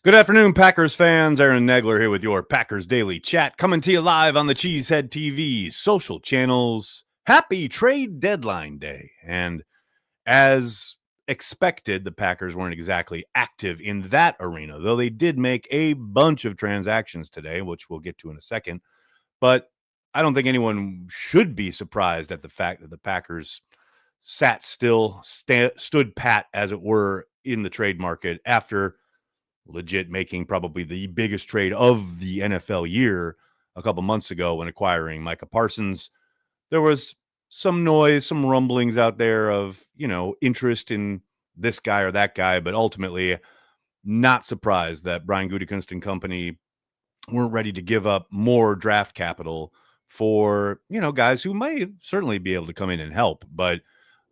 Good afternoon, Packers fans. Aaron Nagler here with your Packers Daily Chat, coming to you live on the Cheesehead TV social channels. Happy trade deadline day. And as expected, the Packers weren't exactly active in that arena, though they did make a bunch of transactions today, which we'll get to in a second. But I don't think anyone should be surprised at the fact that the Packers sat still, stood pat, as it were, in the trade market after legit making probably the biggest trade of the NFL year a couple months ago when acquiring Micah Parsons. There was some noise, some rumblings out there of, interest in this guy or that guy, but ultimately not surprised that Brian Gutekunst and company weren't ready to give up more draft capital for, guys who might certainly be able to come in and help. But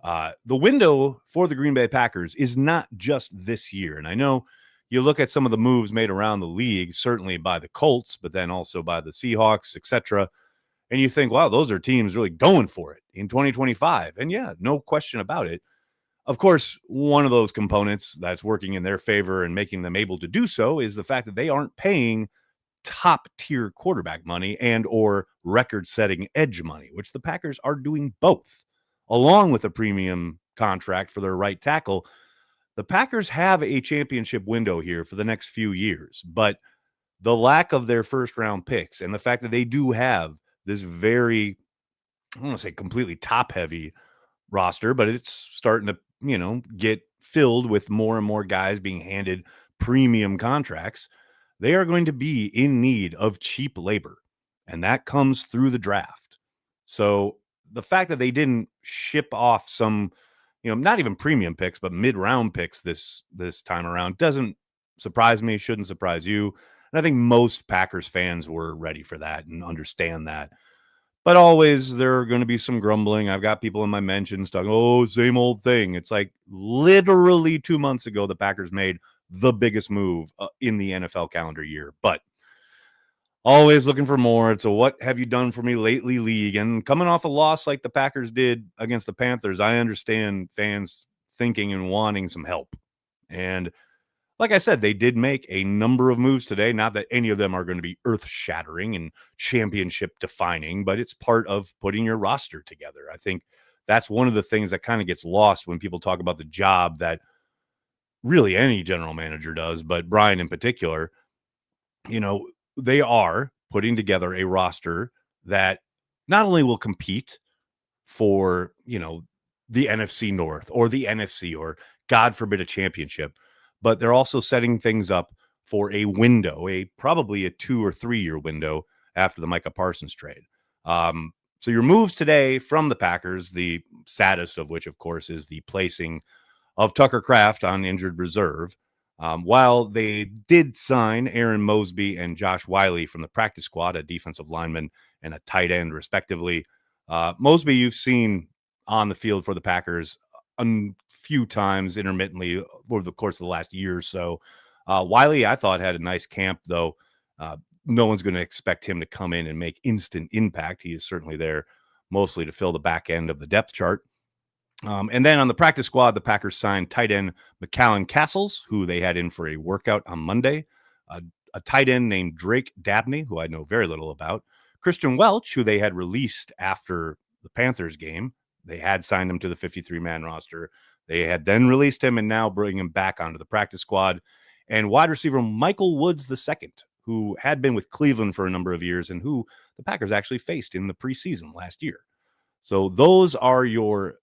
the window for the Green Bay Packers is not just this year. And I know you look at some of the moves made around the league, certainly by the Colts, but then also by the Seahawks, etc. And you think, wow, those are teams really going for it in 2025. And yeah, no question about it. Of course, one of those components that's working in their favor and making them able to do so is the fact that they aren't paying top tier quarterback money and or record setting edge money, which the Packers are doing both, along with a premium contract for their right tackle. The Packers have a championship window here for the next few years, but the lack of their first round picks and the fact that they do have this very, I don't want to say completely top heavy roster, but it's starting to, get filled with more and more guys being handed premium contracts. They are going to be in need of cheap labor, and that comes through the draft. So the fact that they didn't ship off some, not even premium picks, but mid-round picks this time around doesn't surprise me, shouldn't surprise you. And I think most Packers fans were ready for that and understand that. But always there are going to be some grumbling. I've got people in my mentions talking, oh, same old thing. It's like literally 2 months ago, the Packers made the biggest move in the NFL calendar year. But always looking for more. It's a what have you done for me lately league. And coming off a loss like the Packers did against the Panthers, I understand fans thinking and wanting some help. And like I said, they did make a number of moves today. Not that any of them are going to be earth-shattering and championship-defining, but it's part of putting your roster together. I think that's one of the things that kind of gets lost when people talk about the job that really any general manager does, but Brian in particular. They are putting together a roster that not only will compete for, the NFC North or the NFC or God forbid a championship, but they're also setting things up for a window, probably a 2 or 3 year window after the Micah Parsons trade. So your moves today from the Packers, the saddest of which, of course, is the placing of Tucker Kraft on injured reserve. While they did sign Aaron Mosby and Josh Wiley from the practice squad, a defensive lineman and a tight end, respectively. Mosby, you've seen on the field for the Packers a few times intermittently over the course of the last year or so. Wiley, I thought, had a nice camp, though. No one's going to expect him to come in and make instant impact. He is certainly there mostly to fill the back end of the depth chart. And then on the practice squad, the Packers signed tight end McCallan Castles, who they had in for a workout on Monday. A tight end named Drake Dabney, who I know very little about. Christian Welch, who they had released after the Panthers game. They had signed him to the 53-man roster. They had then released him and now bring him back onto the practice squad. And wide receiver Michael Woods II, who had been with Cleveland for a number of years and who the Packers actually faced in the preseason last year. So those are your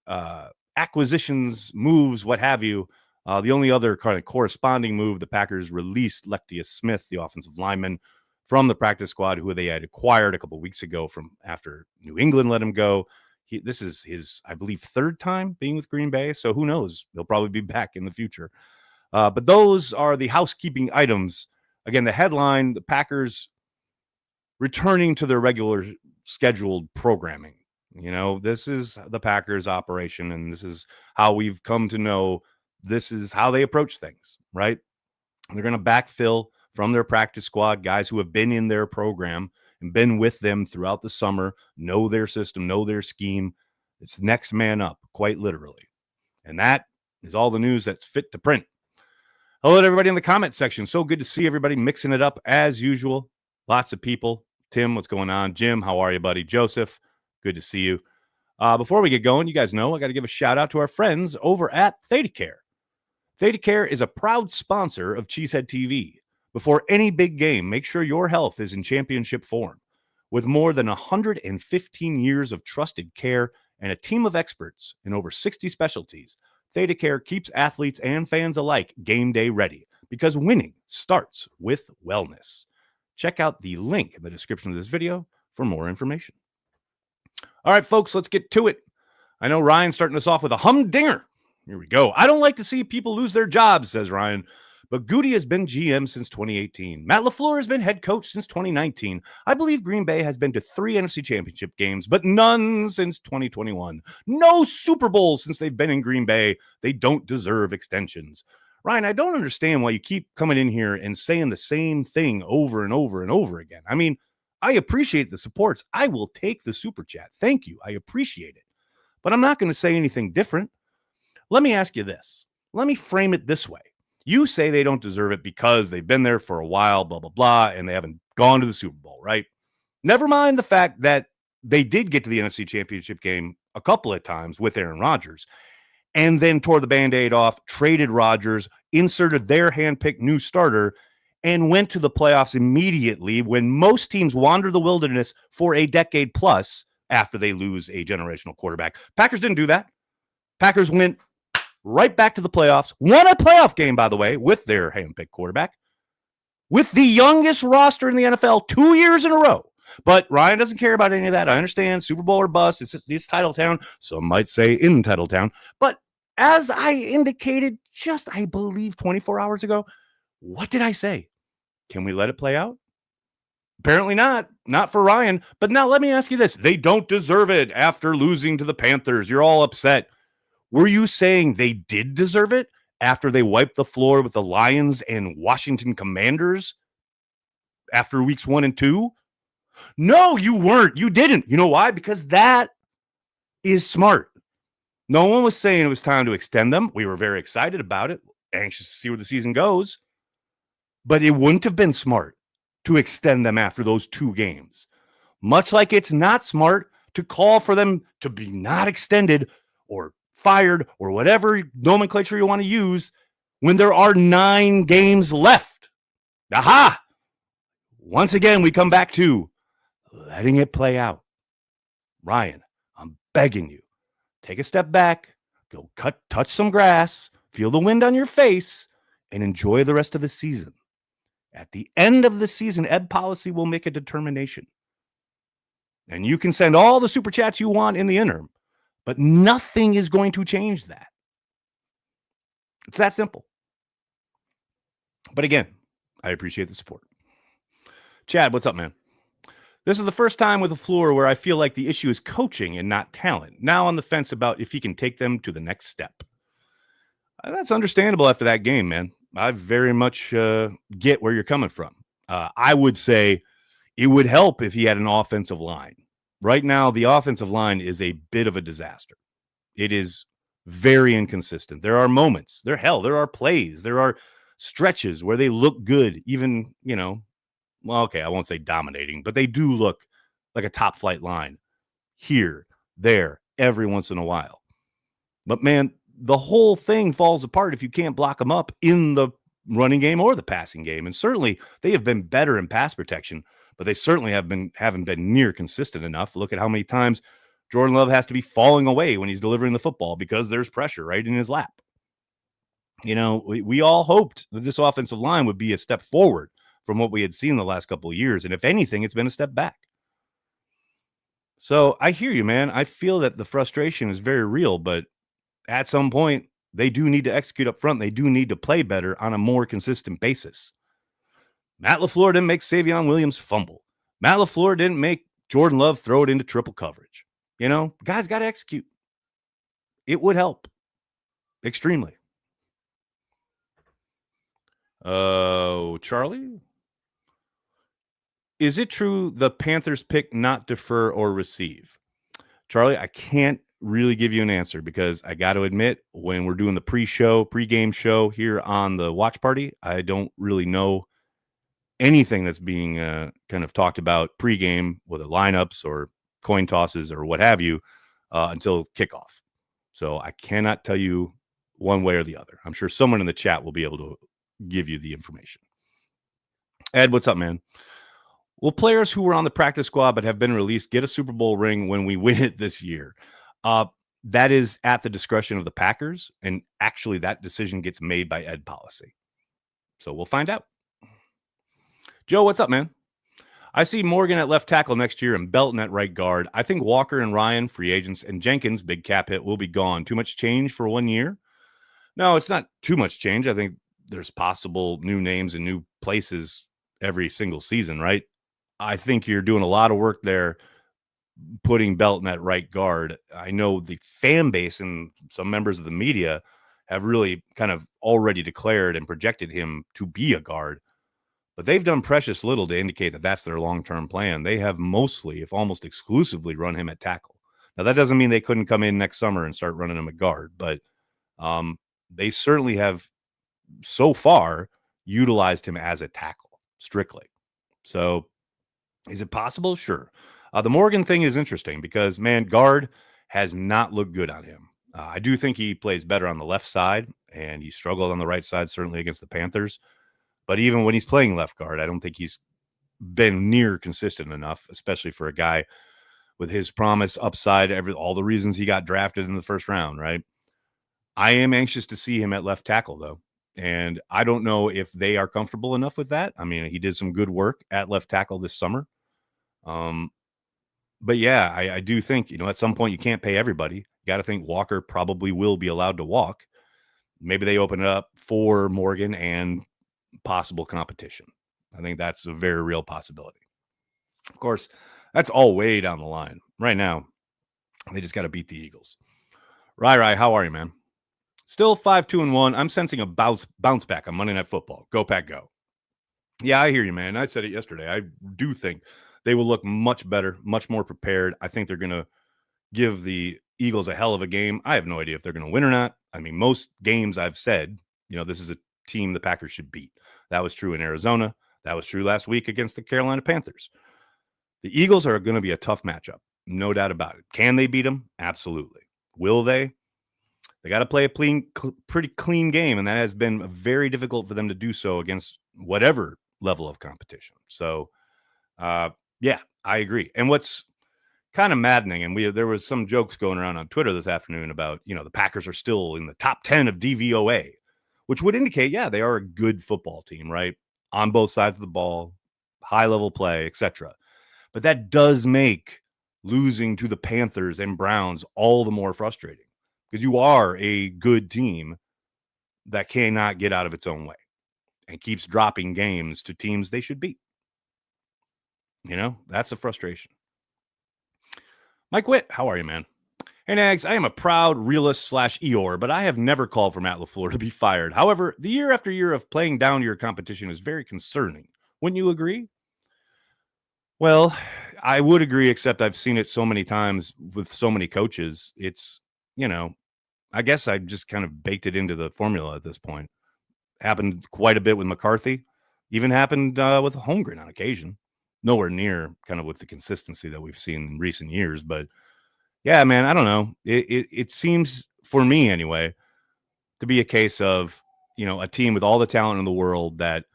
acquisitions, moves, what have you. The only other kind of corresponding move, the Packers released Lectius Smith, the offensive lineman, from the practice squad, who they had acquired a couple of weeks ago from after New England let him go. This is his, I believe, third time being with Green Bay. So who knows? He'll probably be back in the future. But those are the housekeeping items. Again, the headline, the Packers returning to their regular scheduled programming. This is the Packers operation, and this is how we've come to know this is how they approach things, right? They're going to backfill from their practice squad, guys who have been in their program and been with them throughout the summer, know their system, know their scheme. It's next man up, quite literally. And that is all the news that's fit to print. Hello to everybody in the comment section. So good to see everybody mixing it up as usual. Lots of people. Tim, what's going on? Jim, how are you, buddy? Joseph, good to see you. Before we get going, you guys know I got to give a shout out to our friends over at ThedaCare. ThedaCare is a proud sponsor of Cheesehead TV. Before any big game, make sure your health is in championship form. With more than 115 years of trusted care and a team of experts in over 60 specialties, ThedaCare keeps athletes and fans alike game day ready because winning starts with wellness. Check out the link in the description of this video for more information. All right, folks, let's get to it. I know Ryan's starting us off with a humdinger. Here we go. I don't like to see people lose their jobs, says Ryan, but Goody has been GM since 2018. Matt LaFleur has been head coach since 2019. I believe Green Bay has been to 3 NFC Championship games, but none since 2021. No Super Bowls since they've been in Green Bay. They don't deserve extensions. Ryan, I don't understand why you keep coming in here and saying the same thing over and over and over again. I mean, I appreciate the supports. I will take the super chat. Thank you. I appreciate it. But I'm not going to say anything different. Let me ask you this. Let me frame it this way. You say they don't deserve it because they've been there for a while, blah, blah, blah, and they haven't gone to the Super Bowl, right? Never mind the fact that they did get to the NFC Championship game a couple of times with Aaron Rodgers and then tore the Band-Aid off, traded Rodgers, inserted their handpicked new starter, and went to the playoffs immediately when most teams wander the wilderness for a decade plus after they lose a generational quarterback. Packers didn't do that. Packers went right back to the playoffs, won a playoff game, by the way, with their handpicked quarterback, with the youngest roster in the NFL 2 years in a row. But Ryan doesn't care about any of that. I understand, Super Bowl or bust. It's title town. Some might say in title town. But as I indicated just, I believe, 24 hours ago, what did I say? Can we let it play out? Apparently not. Not for Ryan. But now let me ask you this. They don't deserve it after losing to the Panthers. You're all upset. Were you saying they did deserve it after they wiped the floor with the Lions and Washington Commanders after weeks 1 and 2? No, you weren't. You didn't. You know why? Because that is smart. No one was saying it was time to extend them. We were very excited about it, anxious to see where the season goes. But it wouldn't have been smart to extend them after those 2 games. Much like it's not smart to call for them to be not extended or fired or whatever nomenclature you want to use when there are 9 games left. Aha! Once again, we come back to letting it play out. Ryan, I'm begging you, take a step back, go touch some grass, feel the wind on your face, and enjoy the rest of the season. At the end of the season, Ed Policy will make a determination. And you can send all the super chats you want in the interim, but nothing is going to change that. It's that simple. But again, I appreciate the support. Chad, what's up, man? This is the first time with LaFleur where I feel like the issue is coaching and not talent. Now on the fence about if he can take them to the next step. That's understandable after that game, man. I very much get where you're coming from. I would say it would help if he had an offensive line. Right now, the offensive line is a bit of a disaster. It is very inconsistent. There are moments. There are plays. There are stretches where they look good, even, well, okay, I won't say dominating, but they do look like a top flight line here, there, every once in a while. But man, the whole thing falls apart if you can't block them up in the running game or the passing game. And certainly they have been better in pass protection, but they certainly haven't been near consistent enough. Look at how many times Jordan Love has to be falling away when he's delivering the football because there's pressure right in his lap. We all hoped that this offensive line would be a step forward from what we had seen the last couple of years. And if anything, it's been a step back. So I hear you, man. I feel that the frustration is very real, but at some point, they do need to execute up front. They do need to play better on a more consistent basis. Matt LaFleur didn't make Savion Williams fumble. Matt LaFleur didn't make Jordan Love throw it into triple coverage. Guys got to execute. It would help. Extremely. Charlie? Is it true the Panthers pick not defer or receive? Charlie, I can't really give you an answer because I got to admit, when we're doing the pregame show here on the watch party, I don't really know anything that's being kind of talked about pregame, whether lineups or coin tosses or what have you, until kickoff. So I cannot tell you one way or the other. I'm sure someone in the chat will be able to give you the information. Ed, what's up, man? Will players who were on the practice squad but have been released get a Super Bowl ring when we win it this year? That is at the discretion of the Packers, and actually that decision gets made by Ed policy. So we'll find out. Joe, what's up, man? I see Morgan at left tackle next year and Belton at right guard. I think Walker and Ryan, free agents, and Jenkins, big cap hit, will be gone. Too much change for 1 year? No, it's not too much change. I think there's possible new names and new places every single season, right? I think you're doing a lot of work there putting Belton at right guard. I know the fan base and some members of the media have really kind of already declared and projected him to be a guard, but they've done precious little to indicate that that's their long-term plan. They have mostly, if almost exclusively, run him at tackle. Now, that doesn't mean they couldn't come in next summer and start running him at guard, but they certainly have so far utilized him as a tackle strictly. So is it possible? Sure. The Morgan thing is interesting because, man, guard has not looked good on him. I do think he plays better on the left side, and he struggled on the right side, certainly against the Panthers. But even when he's playing left guard, I don't think he's been near consistent enough, especially for a guy with his promise, upside, all the reasons he got drafted in the first round, right? I am anxious to see him at left tackle, though. And I don't know if they are comfortable enough with that. I mean, he did some good work at left tackle this summer. But yeah, I do think, at some point you can't pay everybody. You got to think Walker probably will be allowed to walk. Maybe they open it up for Morgan and possible competition. I think that's a very real possibility. Of course, that's all way down the line. Right now, they just got to beat the Eagles. Rai, how are you, man? Still 5-2-1. I'm sensing a bounce back on Monday Night Football. Go Pack, go. Yeah, I hear you, man. I said it yesterday. I do think they will look much better, much more prepared. I think they're going to give the Eagles a hell of a game. I have no idea if they're going to win or not. I mean, most games I've said, this is a team the Packers should beat. That was true in Arizona. That was true last week against the Carolina Panthers. The Eagles are going to be a tough matchup. No doubt about it. Can they beat them? Absolutely. Will they? They got to play a pretty clean game, and that has been very difficult for them to do so against whatever level of competition. So, yeah, I agree. And what's kind of maddening, and there was some jokes going around on Twitter this afternoon about, the Packers are still in the top 10 of DVOA, which would indicate, yeah, they are a good football team, right? On both sides of the ball, high-level play, etc. But that does make losing to the Panthers and Browns all the more frustrating because you are a good team that cannot get out of its own way and keeps dropping games to teams they should beat. That's a frustration. Mike Witt, how are you, man? Hey, Nags, I am a proud realist / Eeyore, but I have never called for Matt LaFleur to be fired. However, the year after year of playing down to your competition is very concerning. Wouldn't you agree? Well, I would agree, except I've seen it so many times with so many coaches. It's, I guess I just kind of baked it into the formula at this point. Happened quite a bit with McCarthy. Even happened with Holmgren on occasion. Nowhere near kind of with the consistency that we've seen in recent years. But yeah, man, I don't know. It seems, for me anyway, to be a case of, a team with all the talent in the world that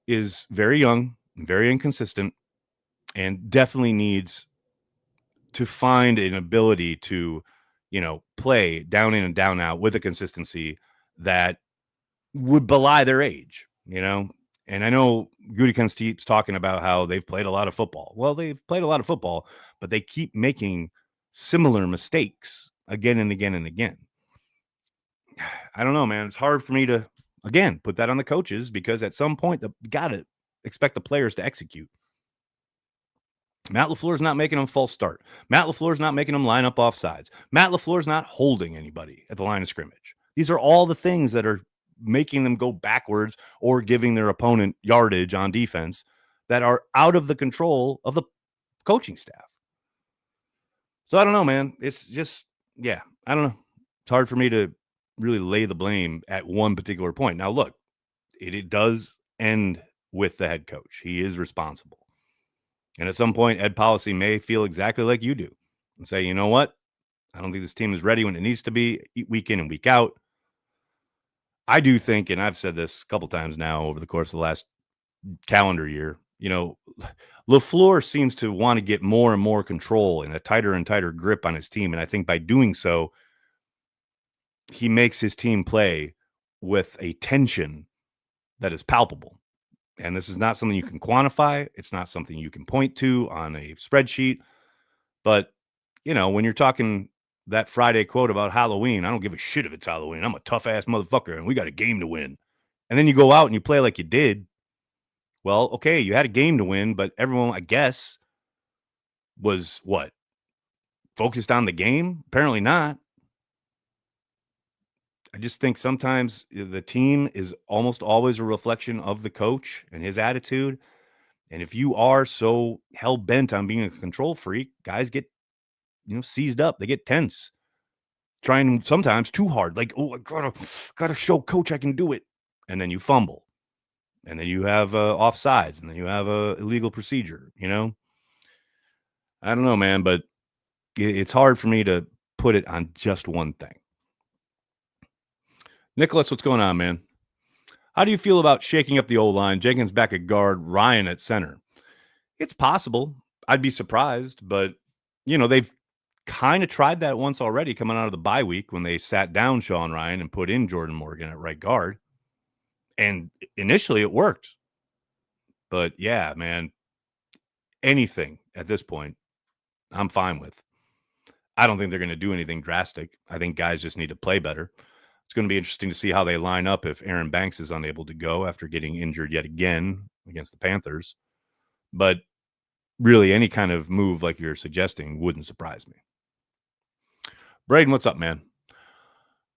is very young, very inconsistent, and definitely needs to find an ability to, play down in and down out with a consistency that would belie their age, And I know Gutekunst keeps talking about how they've played a lot of football. Well, they've played a lot of football, but they keep making similar mistakes again and again and again. I don't know, man. It's hard for me to, again, put that on the coaches because at some point, you got to expect the players to execute. Matt LaFleur's not making them false start. Matt LaFleur's not making them line up off sides. Matt LaFleur's not holding anybody at the line of scrimmage. These are all the things that are making them go backwards or giving their opponent yardage on defense that are out of the control of the coaching staff. So I don't know, man. It's just, yeah, I don't know. It's hard for me to really lay the blame at one particular point. Now, look, it does end with the head coach. He is responsible. And at some point, Ed Policy may feel exactly like you do and say, you know what? I don't think this team is ready when it needs to be week in and week out. I do think, and I've said this a couple times now over the course of the last calendar year, LaFleur seems to want to get more and more control and a tighter and tighter grip on his team. And I think by doing so, he makes his team play with a tension that is palpable. And this is not something you can quantify. It's not something you can point to on a spreadsheet. But, when you're talking that Friday quote about Halloween, I don't give a shit if it's Halloween. I'm a tough ass motherfucker and we got a game to win. And then you go out and you play like you did. Well, okay, you had a game to win, but everyone, I guess, was what? Focused on the game? Apparently not. I just think sometimes the team is almost always a reflection of the coach and his attitude. And if you are so hell bent on being a control freak, guys get, seized up. They get tense, trying sometimes too hard. Like, oh, I gotta show coach I can do it. And then you fumble. And then you have offsides. And then you have a illegal procedure, I don't know, man, but it's hard for me to put it on just one thing. Nicholas, what's going on, man? How do you feel about shaking up the O-line, Jenkins back at guard, Ryan at center? It's possible. I'd be surprised, but, they've kind of tried that once already coming out of the bye week when they sat down Sean Ryan and put in Jordan Morgan at right guard. And initially it worked. But, yeah, man, anything at this point, I'm fine with. I don't think they're going to do anything drastic. I think guys just need to play better. It's going to be interesting to see how they line up if Aaron Banks is unable to go after getting injured yet again against the Panthers. But really, any kind of move like you're suggesting wouldn't surprise me. Braden, what's up, man?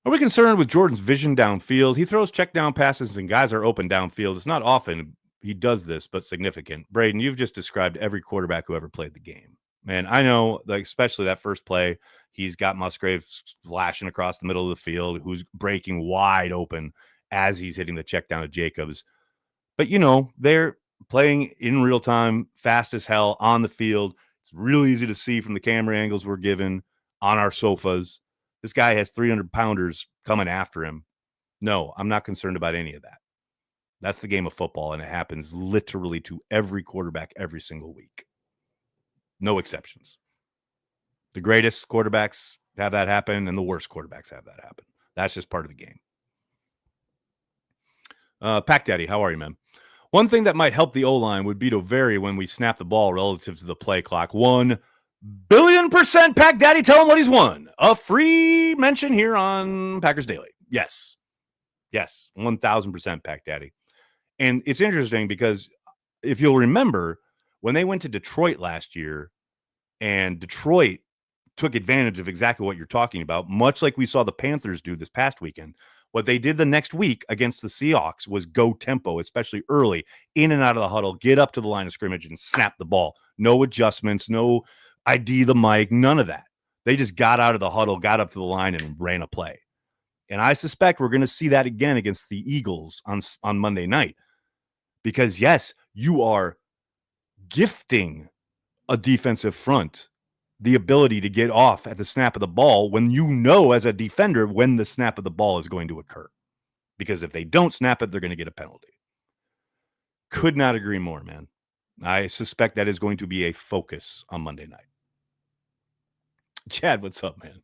Are we concerned with Jordan's vision downfield? He throws check down passes and guys are open downfield. It's not often he does this, but significant. Braden, you've just described every quarterback who ever played the game. Man, I know, like, especially that first play, he's got Musgrave flashing across the middle of the field, who's breaking wide open as he's hitting the check down to Jacobs. But, they're playing in real time, fast as hell on the field. It's really easy to see from the camera angles we're given on our sofas. This guy has 300-pounders coming after him. No, I'm not concerned about any of that. That's the game of football, and it happens literally to every quarterback every single week. No exceptions. The greatest quarterbacks have that happen, and the worst quarterbacks have that happen. That's just part of the game. Pack Daddy, how are you, man? One thing that might help the O-line would be to vary when we snap the ball relative to the play clock. 1 billion% Pack Daddy, tell him what he's won. A free mention here on Packers Daily. Yes, 1,000% Pack Daddy. And it's interesting because if you'll remember, when they went to Detroit last year, and Detroit took advantage of exactly what you're talking about, much like we saw the Panthers do this past weekend. What they did the next week against the Seahawks was go tempo, especially early, in and out of the huddle, get up to the line of scrimmage and snap the ball. No adjustments, no ID the mic, none of that. They just got out of the huddle, got up to the line, and ran a play. And I suspect we're going to see that again against the Eagles on Monday night. Because, yes, you are gifting a defensive front the ability to get off at the snap of the ball when you know as a defender when the snap of the ball is going to occur. Because if they don't snap it, they're going to get a penalty. Could not agree more, man. I suspect that is going to be a focus on Monday night. Chad, what's up, man?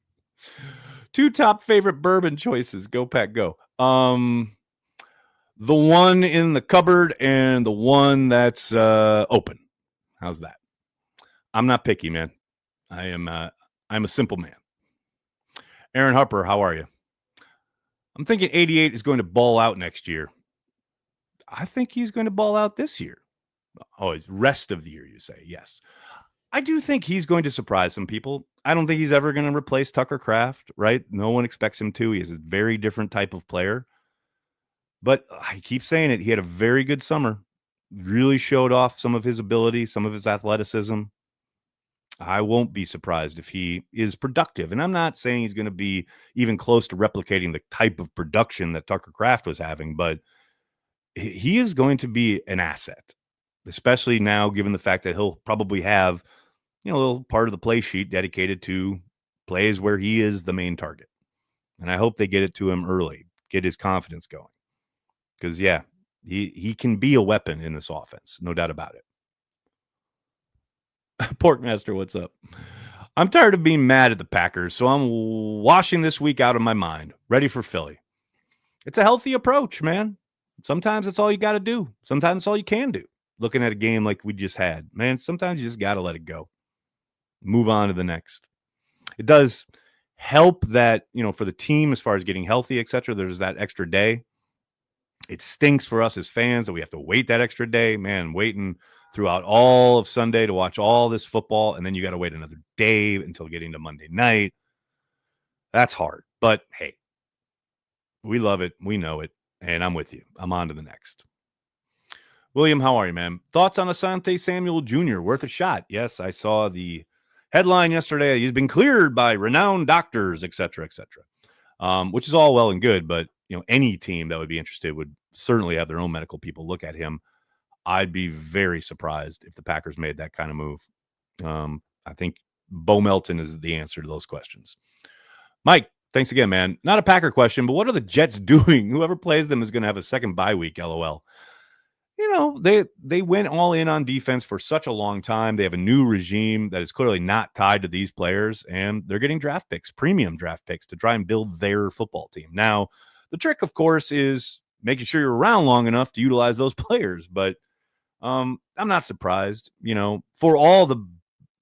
2 top favorite bourbon choices. Go, Pack, go. The one in the cupboard and the one that's open. How's that? I'm not picky, man. I'm a simple man. Aaron Harper, how are you? I'm thinking 88 is going to ball out next year. I think he's going to ball out this year. Oh, it's rest of the year, you say. Yes. I do think he's going to surprise some people. I don't think he's ever going to replace Tucker Kraft, right? No one expects him to. He is a very different type of player. But I keep saying it. He had a very good summer. Really showed off some of his ability, some of his athleticism. I won't be surprised if he is productive. And I'm not saying he's going to be even close to replicating the type of production that Tucker Kraft was having, but he is going to be an asset, especially now, given the fact that he'll probably have, a little part of the play sheet dedicated to plays where he is the main target. And I hope they get it to him early, get his confidence going. Because, yeah, he can be a weapon in this offense, no doubt about it. Porkmaster, what's up? I'm tired of being mad at the Packers, so I'm washing this week out of my mind, ready for Philly. It's a healthy approach, man. Sometimes that's all you got to do. Sometimes it's all you can do. Looking at a game like we just had, man, sometimes you just got to let it go. Move on to the next. It does help that, for the team as far as getting healthy, etc. There's that extra day. It stinks for us as fans that we have to wait that extra day, man, waiting throughout all of Sunday to watch all this football, and then you got to wait another day until getting to Monday night. That's hard, but hey, we love it. We know it, and I'm with you. I'm on to the next. William, how are you, man? Thoughts on Asante Samuel Jr., worth a shot? Yes, I saw the headline yesterday. He's been cleared by renowned doctors, et cetera, which is all well and good, but any team that would be interested would certainly have their own medical people look at him. I'd be very surprised if the Packers made that kind of move. I think Bo Melton is the answer to those questions. Mike, thanks again, man. Not a Packer question, but what are the Jets doing? Whoever plays them is going to have a second bye week, LOL. They went all in on defense for such a long time. They have a new regime that is clearly not tied to these players, and they're getting draft picks, premium draft picks, to try and build their football team. Now, the trick, of course, is making sure you're around long enough to utilize those players. But I'm not surprised, for all the,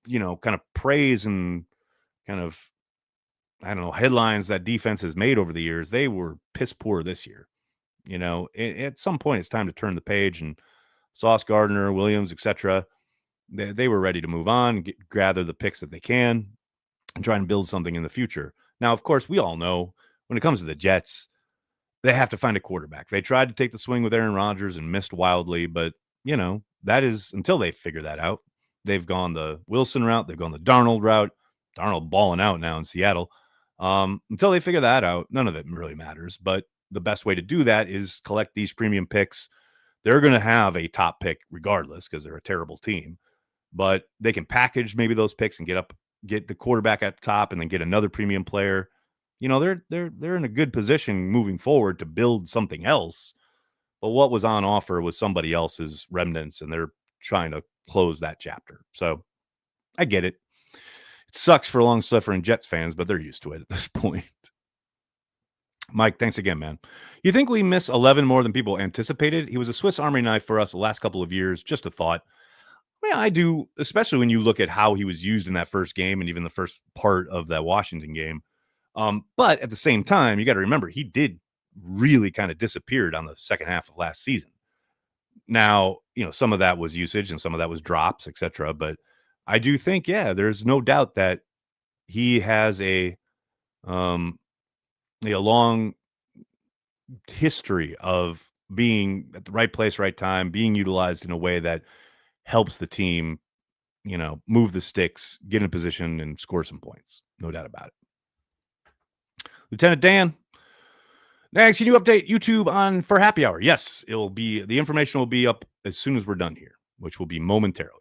kind of praise and kind of, I don't know, headlines that defense has made over the years. They were piss poor this year. At some point it's time to turn the page, and Sauce Gardner, Williams, etc. They were ready to move on, gather the picks that they can, and try and build something in the future. Now, of course, we all know when it comes to the Jets, they have to find a quarterback. They tried to take the swing with Aaron Rodgers and missed wildly, but that is until they figure that out. They've gone the Wilson route, they've gone the Darnold route. Darnold balling out now in Seattle. Until they figure that out, none of it really matters. But the best way to do that is collect these premium picks. They're going to have a top pick regardless because they're a terrible team, but they can package maybe those picks and get the quarterback at the top and then get another premium player. They're in a good position moving forward to build something else. But what was on offer was somebody else's remnants, and they're trying to close that chapter. So I get it. It sucks for long-suffering Jets fans, but they're used to it at this point. Mike, thanks again, man. You think we miss 11 more than people anticipated? He was a Swiss Army knife for us the last couple of years. Just a thought. Yeah, I do, especially when you look at how he was used in that first game and even the first part of that Washington game. But at the same time, you got to remember, he did really kind of disappeared on the second half of last season. Now, some of that was usage and some of that was drops, etc. But I do think, there's no doubt that he has a long history of being at the right place, right time, being utilized in a way that helps the team, move the sticks, get in position, and score some points. No doubt about it. Lieutenant Dan, next, can you update YouTube on for happy hour? Yes, the information will be up as soon as we're done here, which will be momentarily.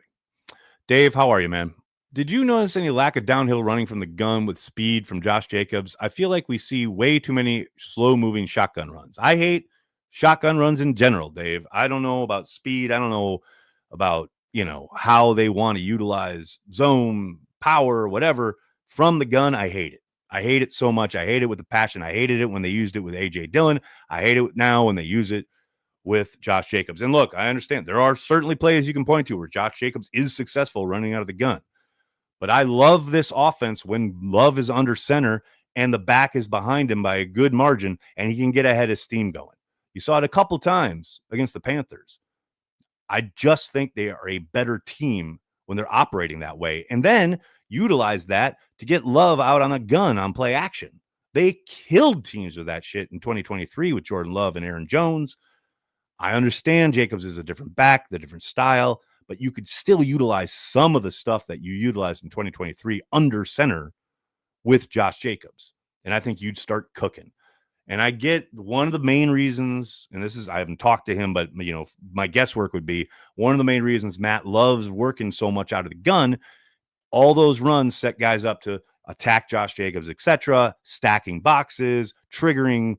Dave, how are you, man? Did you notice any lack of downhill running from the gun with speed from Josh Jacobs? I feel like we see way too many slow-moving shotgun runs. I hate shotgun runs in general, Dave. I don't know about speed. I don't know about, how they want to utilize zone, power, whatever. From the gun, I hate it. I hate it so much. I hate it with a passion. I hated it when they used it with A.J. Dillon. I hate it now when they use it with Josh Jacobs. And look, I understand there are certainly plays you can point to where Josh Jacobs is successful running out of the gun. But I love this offense when Love is under center and the back is behind him by a good margin and he can get ahead of steam going. You saw it a couple times against the Panthers. I just think they are a better team when they're operating that way. And then utilize that to get Love out on a gun on play action. They killed teams with that shit in 2023 with Jordan Love and Aaron Jones. I understand Jacobs is a different back, the different style, but you could still utilize some of the stuff that you utilized in 2023 under center with Josh Jacobs. And I think you'd start cooking. And I get one of the main reasons, and this is, I haven't talked to him, but my guesswork would be one of the main reasons Matt loves working so much out of the gun. All those runs set guys up to attack Josh Jacobs, etc., stacking boxes, triggering,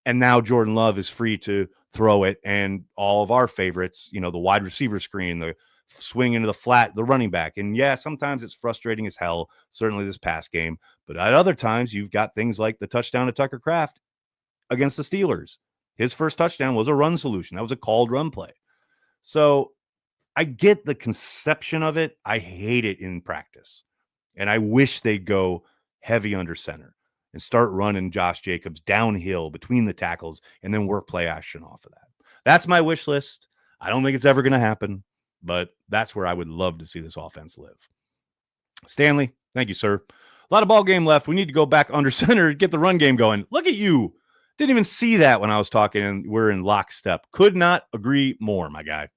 and now Jordan Love is free to throw it. And all of our favorites, the wide receiver screen, the swing into the flat, the running back. And yeah, sometimes it's frustrating as hell, certainly this past game. But at other times, you've got things like the touchdown to Tucker Kraft against the Steelers. His first touchdown was a run solution. That was a called run play. So I get the conception of it. I hate it in practice. And I wish they'd go heavy under center and start running Josh Jacobs downhill between the tackles and then work play action off of that. That's my wish list. I don't think it's ever going to happen, but that's where I would love to see this offense live. Stanley, thank you, sir. A lot of ball game left. We need to go back under center, get the run game going. Look at you. Didn't even see that when I was talking, and we're in lockstep. Could not agree more, my guy.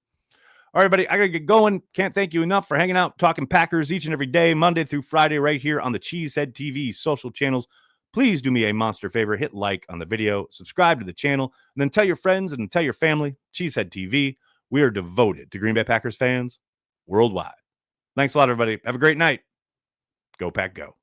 All right, everybody, I got to get going. Can't thank you enough for hanging out, talking Packers each and every day, Monday through Friday, right here on the Cheesehead TV social channels. Please do me a monster favor. Hit like on the video, subscribe to the channel, and then tell your friends and tell your family. Cheesehead TV. We are devoted to Green Bay Packers fans worldwide. Thanks a lot, everybody. Have a great night. Go Pack Go.